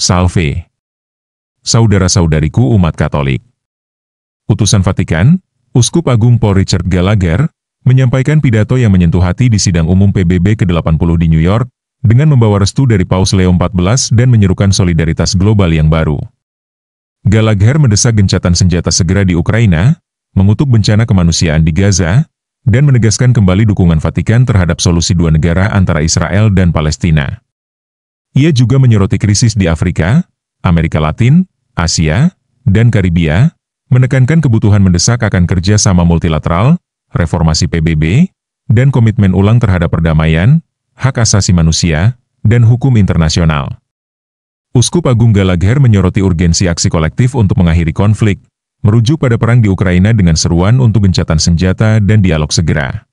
Salve. Saudara-saudariku umat Katolik. Utusan Vatikan, Uskup Agung Paul Richard Gallagher, menyampaikan pidato yang menyentuh hati di sidang umum PBB ke-80 di New York, dengan membawa restu dari Paus Leo XIV dan menyerukan solidaritas global yang baru. Gallagher mendesak gencatan senjata segera di Ukraina, mengutuk bencana kemanusiaan di Gaza, dan menegaskan kembali dukungan Vatikan terhadap solusi dua negara antara Israel dan Palestina. Ia juga menyoroti krisis di Afrika, Amerika Latin, Asia, dan Karibia, menekankan kebutuhan mendesak akan kerjasama multilateral, reformasi PBB, dan komitmen ulang terhadap perdamaian, hak asasi manusia, dan hukum internasional. Uskup Agung Gallagher menyoroti urgensi aksi kolektif untuk mengakhiri konflik, merujuk pada perang di Ukraina dengan seruan untuk gencatan senjata dan dialog segera.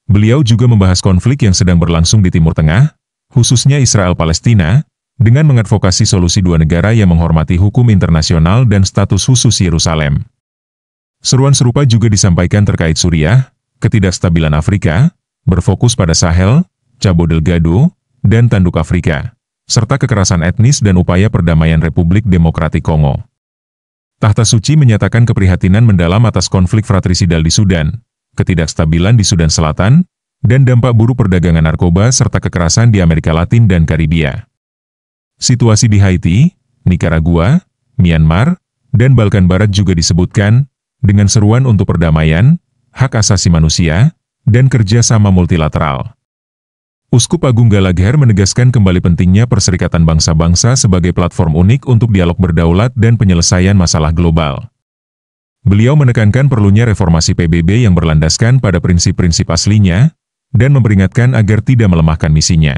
Beliau juga membahas konflik yang sedang berlangsung di Timur Tengah, khususnya Israel-Palestina, dengan mengadvokasi solusi dua negara yang menghormati hukum internasional dan status khusus Yerusalem. Seruan serupa juga disampaikan terkait Suriah, ketidakstabilan Afrika, berfokus pada Sahel, Cabo Delgado, dan Tanduk Afrika, serta kekerasan etnis dan upaya perdamaian Republik Demokratik Kongo. Tahta Suci menyatakan keprihatinan mendalam atas konflik fratrisidal di Sudan, ketidakstabilan di Sudan Selatan, dan dampak buruk perdagangan narkoba serta kekerasan di Amerika Latin dan Karibia. Situasi di Haiti, Nicaragua, Myanmar, dan Balkan Barat juga disebutkan, dengan seruan untuk perdamaian, hak asasi manusia, dan kerjasama multilateral. Uskup Agung Gallagher menegaskan kembali pentingnya Perserikatan Bangsa-Bangsa sebagai platform unik untuk dialog berdaulat dan penyelesaian masalah global. Beliau menekankan perlunya reformasi PBB yang berlandaskan pada prinsip-prinsip aslinya, dan memperingatkan agar tidak melemahkan misinya.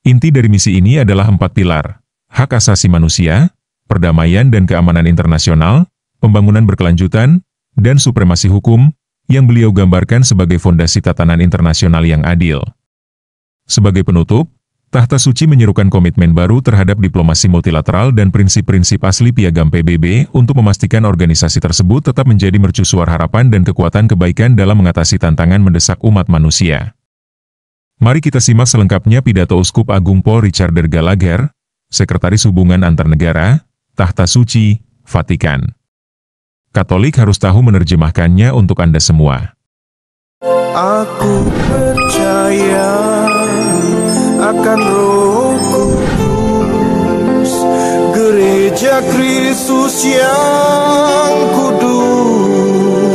Inti dari misi ini adalah 4 pilar: hak asasi manusia, perdamaian dan keamanan internasional, pembangunan berkelanjutan, dan supremasi hukum, yang beliau gambarkan sebagai fondasi tatanan internasional yang adil. Sebagai penutup, Tahta Suci menyerukan komitmen baru terhadap diplomasi multilateral dan prinsip-prinsip asli Piagam PBB untuk memastikan organisasi tersebut tetap menjadi mercusuar harapan dan kekuatan kebaikan dalam mengatasi tantangan mendesak umat manusia. Mari kita simak selengkapnya pidato Uskup Agung Paul Richard Gallagher, Sekretaris Hubungan Antar Negara, Tahta Suci, Vatikan. Katolik harus tahu menerjemahkannya untuk Anda semua. Aku percaya akan Roh Kudus, Gereja Kristus yang kudus,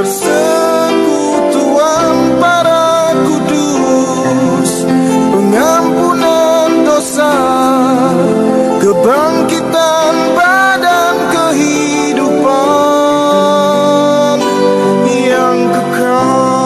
persekutuan para kudus, pengampunan dosa, kebangkitan badan kehidupan yang kekal.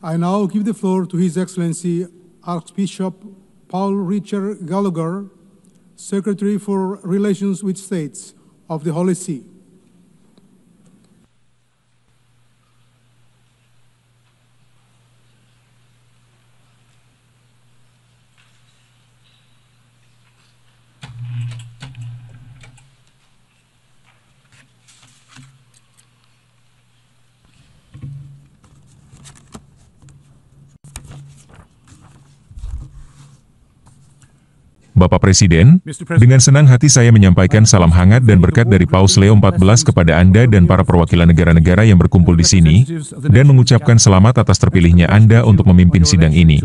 I now give the floor to His Excellency Archbishop Paul Richard Gallagher, Secretary for Relations with States of the Holy See. Bapak Presiden, dengan senang hati saya menyampaikan salam hangat dan berkat dari Paus Leo XIV kepada Anda dan para perwakilan negara-negara yang berkumpul di sini, dan mengucapkan selamat atas terpilihnya Anda untuk memimpin sidang ini.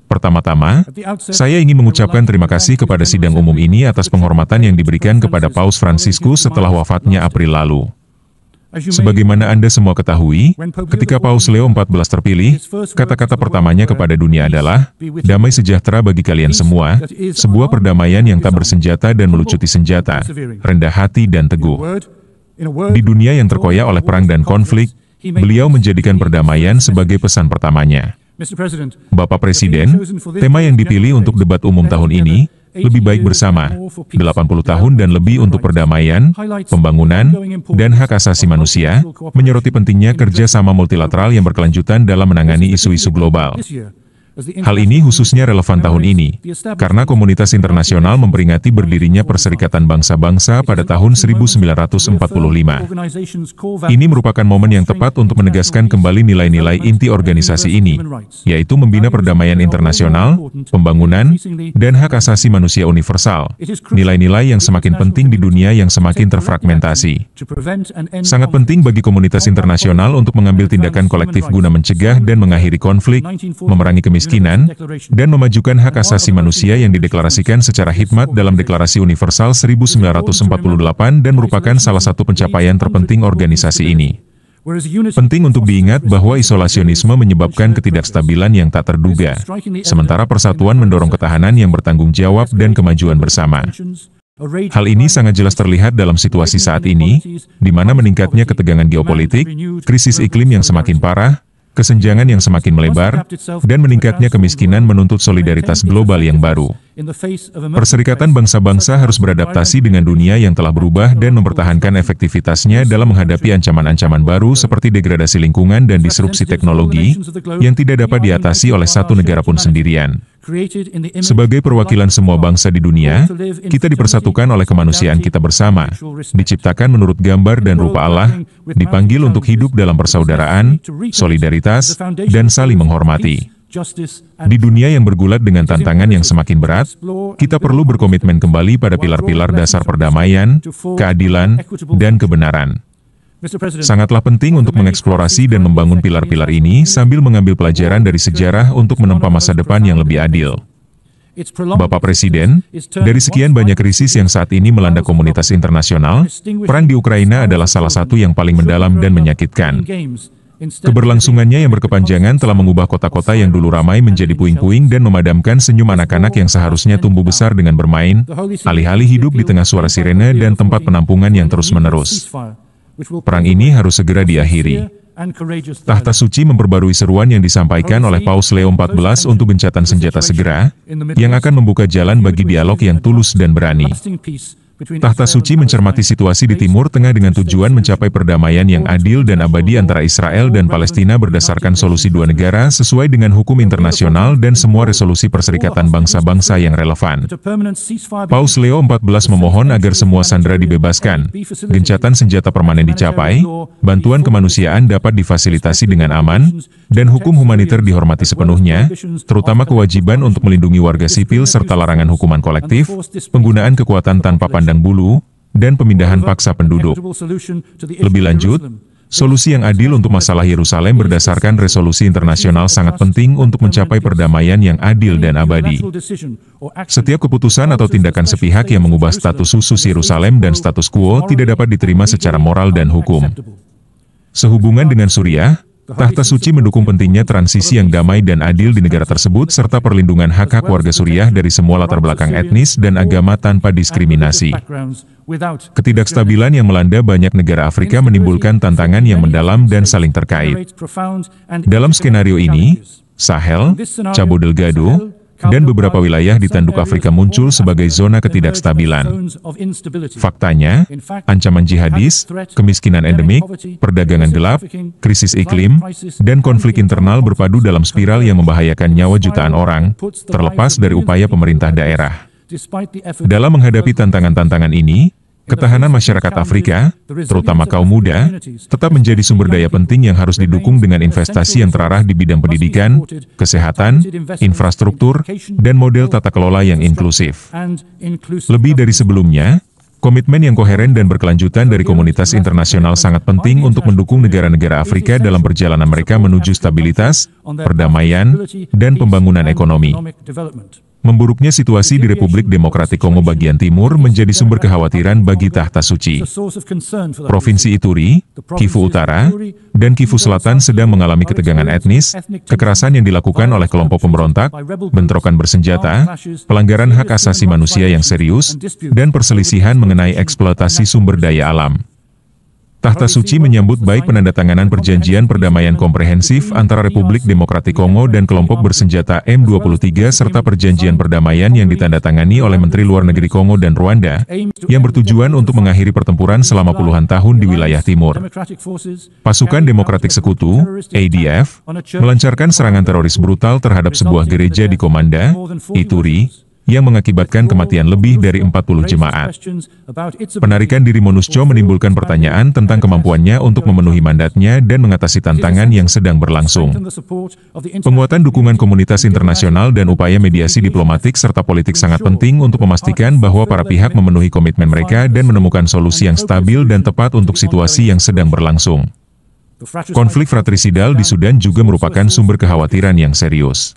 Pertama-tama, saya ingin mengucapkan terima kasih kepada sidang umum ini atas penghormatan yang diberikan kepada Paus Fransiskus setelah wafatnya April lalu. Sebagaimana Anda semua ketahui, ketika Paus Leo XIV terpilih, kata-kata pertamanya kepada dunia adalah, damai sejahtera bagi kalian semua, sebuah perdamaian yang tak bersenjata dan melucuti senjata, rendah hati dan teguh. Di dunia yang terkoyak oleh perang dan konflik, beliau menjadikan perdamaian sebagai pesan pertamanya. Bapak Presiden, tema yang dipilih untuk debat umum tahun ini, lebih baik bersama, 80 tahun dan lebih untuk perdamaian, pembangunan, dan hak asasi manusia, menyoroti pentingnya kerjasama multilateral yang berkelanjutan dalam menangani isu-isu global. Hal ini khususnya relevan tahun ini, karena komunitas internasional memperingati berdirinya Perserikatan Bangsa-Bangsa pada tahun 1945. Ini merupakan momen yang tepat untuk menegaskan kembali nilai-nilai inti organisasi ini, yaitu membina perdamaian internasional, pembangunan, dan hak asasi manusia universal, nilai-nilai yang semakin penting di dunia yang semakin terfragmentasi. Sangat penting bagi komunitas internasional untuk mengambil tindakan kolektif guna mencegah dan mengakhiri konflik, memerangi kemiskinan, dan memajukan hak asasi manusia yang dideklarasikan secara hikmat dalam Deklarasi Universal 1948 dan merupakan salah satu pencapaian terpenting organisasi ini. Penting untuk diingat bahwa isolasionisme menyebabkan ketidakstabilan yang tak terduga, sementara persatuan mendorong ketahanan yang bertanggung jawab dan kemajuan bersama. Hal ini sangat jelas terlihat dalam situasi saat ini, di mana meningkatnya ketegangan geopolitik, krisis iklim yang semakin parah, kesenjangan yang semakin melebar, dan meningkatnya kemiskinan menuntut solidaritas global yang baru. Perserikatan bangsa-bangsa harus beradaptasi dengan dunia yang telah berubah dan mempertahankan efektivitasnya dalam menghadapi ancaman-ancaman baru seperti degradasi lingkungan dan disrupsi teknologi, yang tidak dapat diatasi oleh satu negara pun sendirian. Sebagai perwakilan semua bangsa di dunia, kita dipersatukan oleh kemanusiaan kita bersama, diciptakan menurut gambar dan rupa Allah, dipanggil untuk hidup dalam persaudaraan, solidaritas, dan saling menghormati. Di dunia yang bergulat dengan tantangan yang semakin berat, kita perlu berkomitmen kembali pada pilar-pilar dasar perdamaian, keadilan, dan kebenaran. Sangatlah penting untuk mengeksplorasi dan membangun pilar-pilar ini sambil mengambil pelajaran dari sejarah untuk menempa masa depan yang lebih adil. Bapak Presiden, dari sekian banyak krisis yang saat ini melanda komunitas internasional, perang di Ukraina adalah salah satu yang paling mendalam dan menyakitkan. Keberlangsungannya yang berkepanjangan telah mengubah kota-kota yang dulu ramai menjadi puing-puing dan memadamkan senyum anak-anak yang seharusnya tumbuh besar dengan bermain, alih-alih hidup di tengah suara sirene dan tempat penampungan yang terus-menerus. Perang ini harus segera diakhiri. Tahta Suci memperbarui seruan yang disampaikan oleh Paus Leo XIV untuk gencatan senjata segera, yang akan membuka jalan bagi dialog yang tulus dan berani. Tahta Suci mencermati situasi di Timur Tengah dengan tujuan mencapai perdamaian yang adil dan abadi antara Israel dan Palestina berdasarkan solusi dua negara sesuai dengan hukum internasional dan semua resolusi Perserikatan Bangsa-Bangsa yang relevan. Paus Leo XIV memohon agar semua sandera dibebaskan, gencatan senjata permanen dicapai, bantuan kemanusiaan dapat difasilitasi dengan aman, dan hukum humaniter dihormati sepenuhnya, terutama kewajiban untuk melindungi warga sipil serta larangan hukuman kolektif, penggunaan kekuatan tanpa pandang bulu, dan pemindahan paksa penduduk. Lebih lanjut, solusi yang adil untuk masalah Yerusalem berdasarkan resolusi internasional sangat penting untuk mencapai perdamaian yang adil dan abadi. Setiap keputusan atau tindakan sepihak yang mengubah status khusus Yerusalem dan status quo tidak dapat diterima secara moral dan hukum. Sehubungan dengan Suriah, Tahta Suci mendukung pentingnya transisi yang damai dan adil di negara tersebut serta perlindungan hak-hak warga Suriah dari semua latar belakang etnis dan agama tanpa diskriminasi. Ketidakstabilan yang melanda banyak negara Afrika menimbulkan tantangan yang mendalam dan saling terkait. Dalam skenario ini, Sahel, Cabo Delgado, dan beberapa wilayah di tanduk Afrika muncul sebagai zona ketidakstabilan. Faktanya, ancaman jihadis, kemiskinan endemik, perdagangan gelap, krisis iklim, dan konflik internal berpadu dalam spiral yang membahayakan nyawa jutaan orang, terlepas dari upaya pemerintah daerah. Dalam menghadapi tantangan-tantangan ini, ketahanan masyarakat Afrika, terutama kaum muda, tetap menjadi sumber daya penting yang harus didukung dengan investasi yang terarah di bidang pendidikan, kesehatan, infrastruktur, dan model tata kelola yang inklusif. Lebih dari sebelumnya, komitmen yang koheren dan berkelanjutan dari komunitas internasional sangat penting untuk mendukung negara-negara Afrika dalam perjalanan mereka menuju stabilitas, perdamaian, dan pembangunan ekonomi. Memburuknya situasi di Republik Demokratik Kongo bagian timur menjadi sumber kekhawatiran bagi Tahta Suci. Provinsi Ituri, Kivu Utara, dan Kivu Selatan sedang mengalami ketegangan etnis, kekerasan yang dilakukan oleh kelompok pemberontak, bentrokan bersenjata, pelanggaran hak asasi manusia yang serius, dan perselisihan mengenai eksploitasi sumber daya alam. Tahta Suci menyambut baik penandatanganan perjanjian perdamaian komprehensif antara Republik Demokratik Kongo dan kelompok bersenjata M23 serta perjanjian perdamaian yang ditandatangani oleh Menteri Luar Negeri Kongo dan Rwanda, yang bertujuan untuk mengakhiri pertempuran selama puluhan tahun di wilayah timur. Pasukan Demokratik Sekutu, ADF, melancarkan serangan teroris brutal terhadap sebuah gereja di Komanda, Ituri, yang mengakibatkan kematian lebih dari 40 jemaat. Penarikan diri MONUSCO menimbulkan pertanyaan tentang kemampuannya untuk memenuhi mandatnya dan mengatasi tantangan yang sedang berlangsung. Penguatan dukungan komunitas internasional dan upaya mediasi diplomatik serta politik sangat penting untuk memastikan bahwa para pihak memenuhi komitmen mereka dan menemukan solusi yang stabil dan tepat untuk situasi yang sedang berlangsung. Konflik fratrisidal di Sudan juga merupakan sumber kekhawatiran yang serius.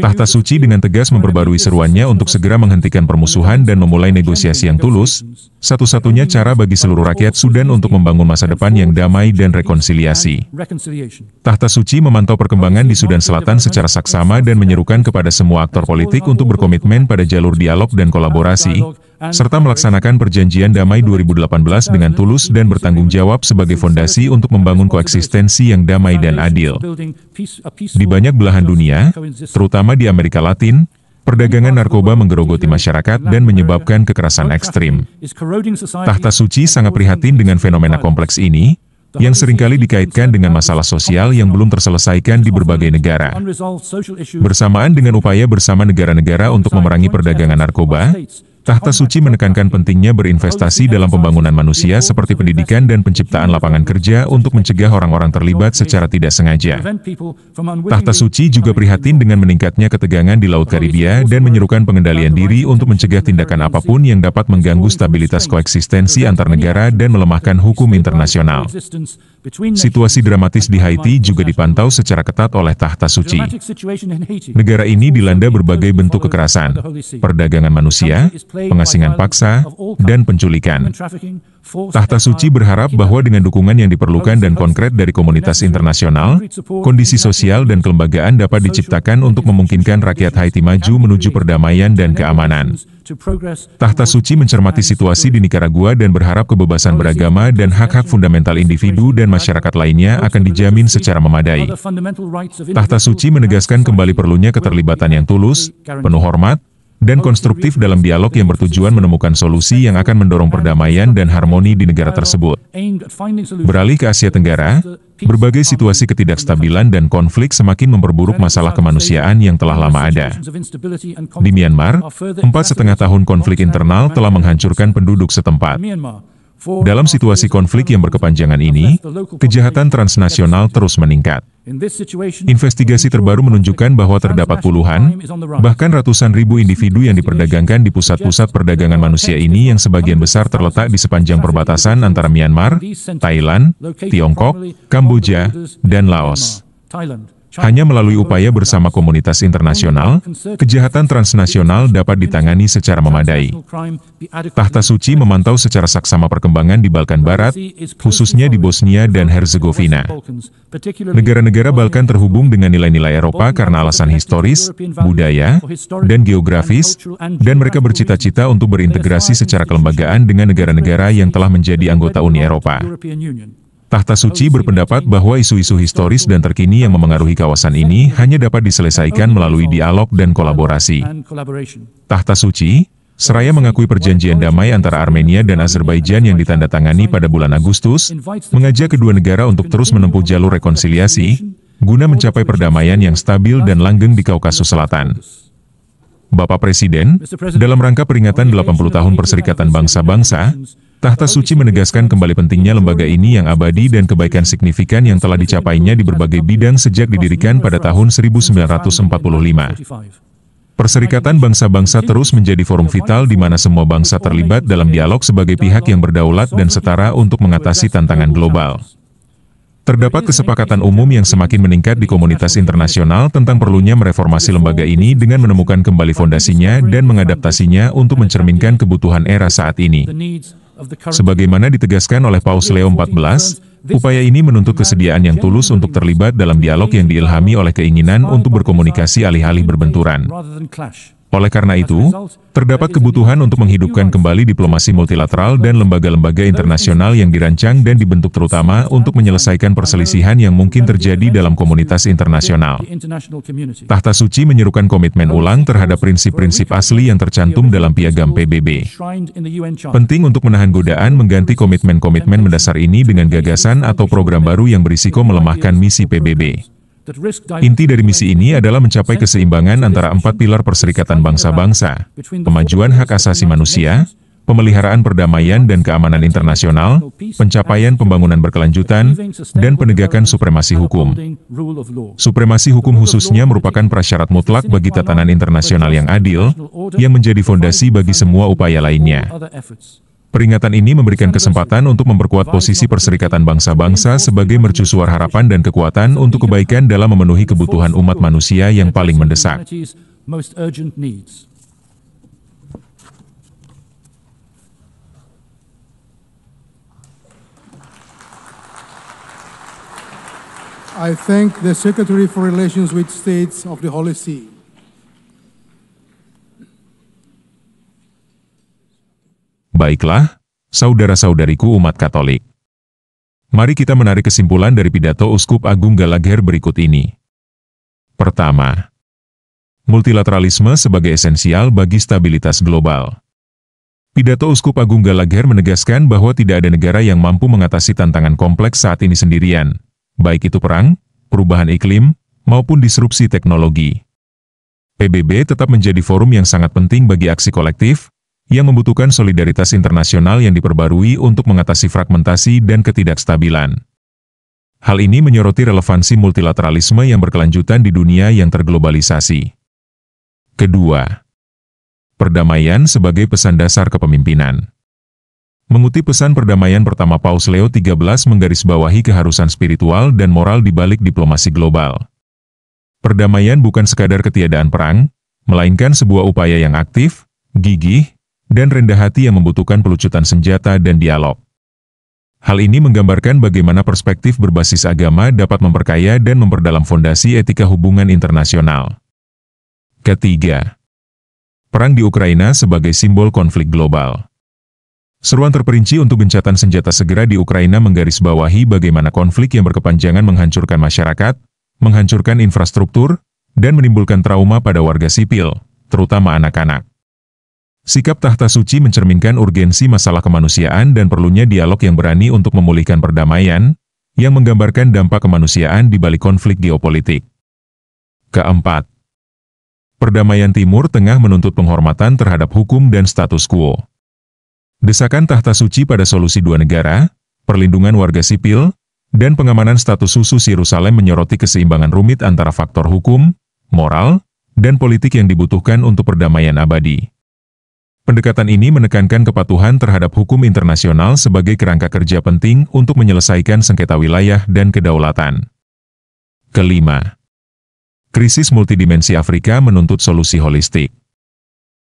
Tahta Suci dengan tegas memperbarui seruannya untuk segera menghentikan permusuhan dan memulai negosiasi yang tulus, satu-satunya cara bagi seluruh rakyat Sudan untuk membangun masa depan yang damai dan rekonsiliasi. Tahta Suci memantau perkembangan di Sudan Selatan secara saksama dan menyerukan kepada semua aktor politik untuk berkomitmen pada jalur dialog dan kolaborasi, serta melaksanakan perjanjian damai 2018 dengan tulus dan bertanggung jawab sebagai fondasi untuk membangun koeksistensi yang damai dan adil. Di banyak belahan dunia, terutama di Amerika Latin, perdagangan narkoba menggerogoti masyarakat dan menyebabkan kekerasan ekstrim. Tahta Suci sangat prihatin dengan fenomena kompleks ini, yang seringkali dikaitkan dengan masalah sosial yang belum terselesaikan di berbagai negara. Bersamaan dengan upaya bersama negara-negara untuk memerangi perdagangan narkoba, Tahta Suci menekankan pentingnya berinvestasi dalam pembangunan manusia seperti pendidikan dan penciptaan lapangan kerja untuk mencegah orang-orang terlibat secara tidak sengaja. Tahta Suci juga prihatin dengan meningkatnya ketegangan di Laut Karibia dan menyerukan pengendalian diri untuk mencegah tindakan apapun yang dapat mengganggu stabilitas koeksistensi antar negara dan melemahkan hukum internasional. Situasi dramatis di Haiti juga dipantau secara ketat oleh Tahta Suci. Negara ini dilanda berbagai bentuk kekerasan, perdagangan manusia, pengasingan paksa, dan penculikan. Tahta Suci berharap bahwa dengan dukungan yang diperlukan dan konkret dari komunitas internasional, kondisi sosial dan kelembagaan dapat diciptakan untuk memungkinkan rakyat Haiti maju menuju perdamaian dan keamanan. Tahta Suci mencermati situasi di Nicaragua dan berharap kebebasan beragama dan hak-hak fundamental individu dan masyarakat lainnya akan dijamin secara memadai. Tahta Suci menegaskan kembali perlunya keterlibatan yang tulus, penuh hormat, dan konstruktif dalam dialog yang bertujuan menemukan solusi yang akan mendorong perdamaian dan harmoni di negara tersebut. Beralih ke Asia Tenggara, berbagai situasi ketidakstabilan dan konflik semakin memperburuk masalah kemanusiaan yang telah lama ada. Di Myanmar, 4,5 tahun konflik internal telah menghancurkan penduduk setempat. Dalam situasi konflik yang berkepanjangan ini, kejahatan transnasional terus meningkat. Investigasi terbaru menunjukkan bahwa terdapat puluhan, bahkan ratusan ribu individu yang diperdagangkan di pusat-pusat perdagangan manusia ini yang sebagian besar terletak di sepanjang perbatasan antara Myanmar, Thailand, Tiongkok, Kamboja, dan Laos. Hanya melalui upaya bersama komunitas internasional, kejahatan transnasional dapat ditangani secara memadai. Tahta Suci memantau secara saksama perkembangan di Balkan Barat, khususnya di Bosnia dan Herzegovina. Negara-negara Balkan terhubung dengan nilai-nilai Eropa karena alasan historis, budaya, dan geografis, dan mereka bercita-cita untuk berintegrasi secara kelembagaan dengan negara-negara yang telah menjadi anggota Uni Eropa. Tahta Suci berpendapat bahwa isu-isu historis dan terkini yang memengaruhi kawasan ini hanya dapat diselesaikan melalui dialog dan kolaborasi. Tahta Suci, seraya mengakui perjanjian damai antara Armenia dan Azerbaijan yang ditandatangani pada bulan Agustus, mengajak kedua negara untuk terus menempuh jalur rekonsiliasi, guna mencapai perdamaian yang stabil dan langgeng di Kaukasus Selatan. Bapak Presiden, dalam rangka peringatan 80 tahun Perserikatan Bangsa-Bangsa, Tahta Suci menegaskan kembali pentingnya lembaga ini yang abadi dan kebaikan signifikan yang telah dicapainya di berbagai bidang sejak didirikan pada tahun 1945. Perserikatan Bangsa-Bangsa terus menjadi forum vital di mana semua bangsa terlibat dalam dialog sebagai pihak yang berdaulat dan setara untuk mengatasi tantangan global. Terdapat kesepakatan umum yang semakin meningkat di komunitas internasional tentang perlunya mereformasi lembaga ini dengan menemukan kembali fondasinya dan mengadaptasinya untuk mencerminkan kebutuhan era saat ini. Sebagaimana ditegaskan oleh Paus Leo XIV, upaya ini menuntut kesediaan yang tulus untuk terlibat dalam dialog yang diilhami oleh keinginan untuk berkomunikasi alih-alih berbenturan. Oleh karena itu, terdapat kebutuhan untuk menghidupkan kembali diplomasi multilateral dan lembaga-lembaga internasional yang dirancang dan dibentuk terutama untuk menyelesaikan perselisihan yang mungkin terjadi dalam komunitas internasional. Tahta Suci menyerukan komitmen ulang terhadap prinsip-prinsip asli yang tercantum dalam Piagam PBB. Penting untuk menahan godaan mengganti komitmen-komitmen mendasar ini dengan gagasan atau program baru yang berisiko melemahkan misi PBB. Inti dari misi ini adalah mencapai keseimbangan antara 4 pilar Perserikatan Bangsa-Bangsa, kemajuan hak asasi manusia, pemeliharaan perdamaian dan keamanan internasional, pencapaian pembangunan berkelanjutan, dan penegakan supremasi hukum. Supremasi hukum khususnya merupakan prasyarat mutlak bagi tatanan internasional yang adil, yang menjadi fondasi bagi semua upaya lainnya. Peringatan ini memberikan kesempatan untuk memperkuat posisi Perserikatan Bangsa-Bangsa sebagai mercusuar harapan dan kekuatan untuk kebaikan dalam memenuhi kebutuhan umat manusia yang paling mendesak. I thank the Secretary for Relations with States of the Holy See. Baiklah, saudara-saudariku umat Katolik. Mari kita menarik kesimpulan dari pidato Uskup Agung Gallagher berikut ini. Pertama, multilateralisme sebagai esensial bagi stabilitas global. Pidato Uskup Agung Gallagher menegaskan bahwa tidak ada negara yang mampu mengatasi tantangan kompleks saat ini sendirian, baik itu perang, perubahan iklim, maupun disrupsi teknologi. PBB tetap menjadi forum yang sangat penting bagi aksi kolektif, yang membutuhkan solidaritas internasional yang diperbarui untuk mengatasi fragmentasi dan ketidakstabilan. Hal ini menyoroti relevansi multilateralisme yang berkelanjutan di dunia yang terglobalisasi. Kedua, perdamaian sebagai pesan dasar kepemimpinan. Mengutip pesan perdamaian pertama Paus Leo XIII menggarisbawahi keharusan spiritual dan moral di balik diplomasi global. Perdamaian bukan sekadar ketiadaan perang, melainkan sebuah upaya yang aktif, gigih, dan rendah hati yang membutuhkan pelucutan senjata dan dialog. Hal ini menggambarkan bagaimana perspektif berbasis agama dapat memperkaya dan memperdalam fondasi etika hubungan internasional. Ketiga, perang di Ukraina sebagai simbol konflik global. Seruan terperinci untuk gencatan senjata segera di Ukraina menggarisbawahi bagaimana konflik yang berkepanjangan menghancurkan masyarakat, menghancurkan infrastruktur, dan menimbulkan trauma pada warga sipil, terutama anak-anak. Sikap Tahta Suci mencerminkan urgensi masalah kemanusiaan dan perlunya dialog yang berani untuk memulihkan perdamaian, yang menggambarkan dampak kemanusiaan di balik konflik geopolitik. Keempat, perdamaian Timur Tengah menuntut penghormatan terhadap hukum dan status quo. Desakan Tahta Suci pada solusi dua negara, perlindungan warga sipil, dan pengamanan status khusus Yerusalem menyoroti keseimbangan rumit antara faktor hukum, moral, dan politik yang dibutuhkan untuk perdamaian abadi. Pendekatan ini menekankan kepatuhan terhadap hukum internasional sebagai kerangka kerja penting untuk menyelesaikan sengketa wilayah dan kedaulatan. Kelima, krisis multidimensi Afrika menuntut solusi holistik.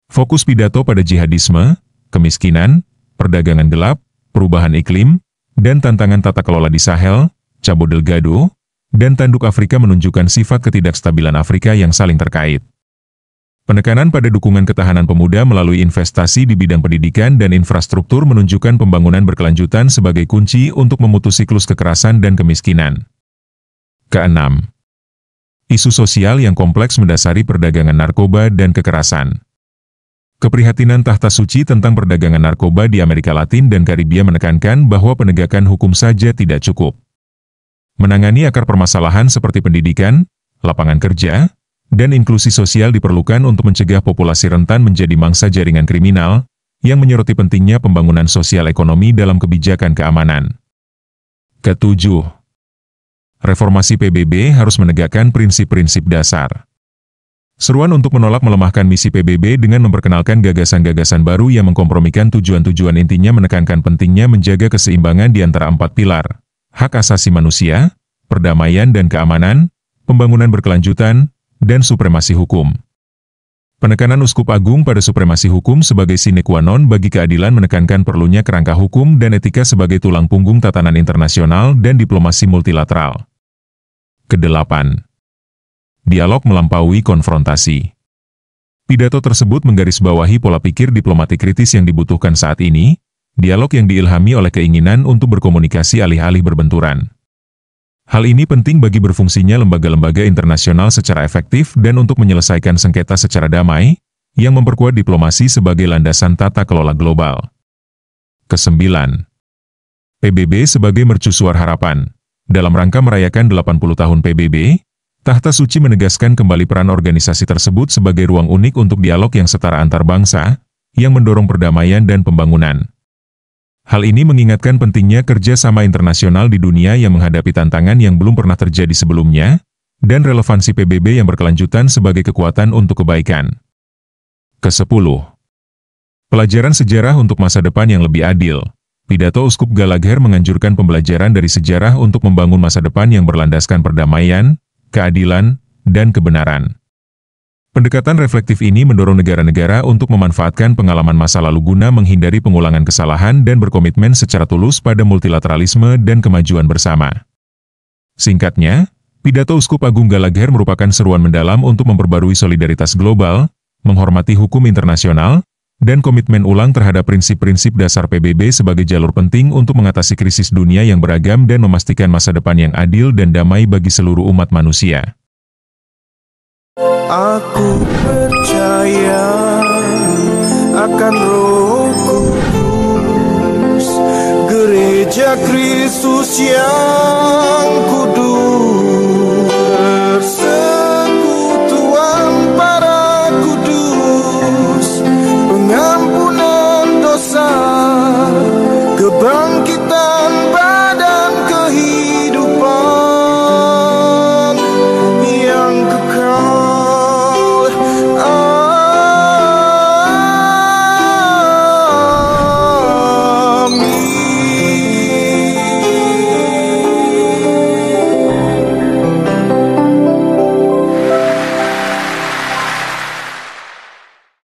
Fokus pidato pada jihadisme, kemiskinan, perdagangan gelap, perubahan iklim, dan tantangan tata kelola di Sahel, Cabo Delgado, dan tanduk Afrika menunjukkan sifat ketidakstabilan Afrika yang saling terkait. Penekanan pada dukungan ketahanan pemuda melalui investasi di bidang pendidikan dan infrastruktur menunjukkan pembangunan berkelanjutan sebagai kunci untuk memutus siklus kekerasan dan kemiskinan. Keenam, isu sosial yang kompleks mendasari perdagangan narkoba dan kekerasan. Keprihatinan Tahta Suci tentang perdagangan narkoba di Amerika Latin dan Karibia menekankan bahwa penegakan hukum saja tidak cukup. Menangani akar permasalahan seperti pendidikan, lapangan kerja, dan inklusi sosial diperlukan untuk mencegah populasi rentan menjadi mangsa jaringan kriminal, yang menyoroti pentingnya pembangunan sosial ekonomi dalam kebijakan keamanan. Ketujuh, reformasi PBB harus menegakkan prinsip-prinsip dasar. Seruan untuk menolak melemahkan misi PBB dengan memperkenalkan gagasan-gagasan baru yang mengkompromikan tujuan-tujuan intinya menekankan pentingnya menjaga keseimbangan di antara 4 pilar, hak asasi manusia, perdamaian dan keamanan, pembangunan berkelanjutan, dan supremasi hukum. Penekanan Uskup Agung pada supremasi hukum sebagai sine qua non bagi keadilan menekankan perlunya kerangka hukum dan etika sebagai tulang punggung tatanan internasional dan diplomasi multilateral. Kedelapan, dialog melampaui konfrontasi. Pidato tersebut menggarisbawahi pola pikir diplomatik kritis yang dibutuhkan saat ini, dialog yang diilhami oleh keinginan untuk berkomunikasi alih-alih berbenturan. Hal ini penting bagi berfungsinya lembaga-lembaga internasional secara efektif dan untuk menyelesaikan sengketa secara damai, yang memperkuat diplomasi sebagai landasan tata kelola global. Kesembilan, PBB sebagai mercusuar harapan. Dalam rangka merayakan 80 tahun PBB, Tahta Suci menegaskan kembali peran organisasi tersebut sebagai ruang unik untuk dialog yang setara antar bangsa, yang mendorong perdamaian dan pembangunan. Hal ini mengingatkan pentingnya kerjasama internasional di dunia yang menghadapi tantangan yang belum pernah terjadi sebelumnya, dan relevansi PBB yang berkelanjutan sebagai kekuatan untuk kebaikan. Kesepuluh, pelajaran sejarah untuk masa depan yang lebih adil. Pidato Uskup Gallagher menganjurkan pembelajaran dari sejarah untuk membangun masa depan yang berlandaskan perdamaian, keadilan, dan kebenaran. Pendekatan reflektif ini mendorong negara-negara untuk memanfaatkan pengalaman masa lalu guna menghindari pengulangan kesalahan dan berkomitmen secara tulus pada multilateralisme dan kemajuan bersama. Singkatnya, pidato Uskup Agung Gallagher merupakan seruan mendalam untuk memperbarui solidaritas global, menghormati hukum internasional, dan komitmen ulang terhadap prinsip-prinsip dasar PBB sebagai jalur penting untuk mengatasi krisis dunia yang beragam dan memastikan masa depan yang adil dan damai bagi seluruh umat manusia. Aku percaya akan Roh Kudus, Gereja Kristus yang kudus.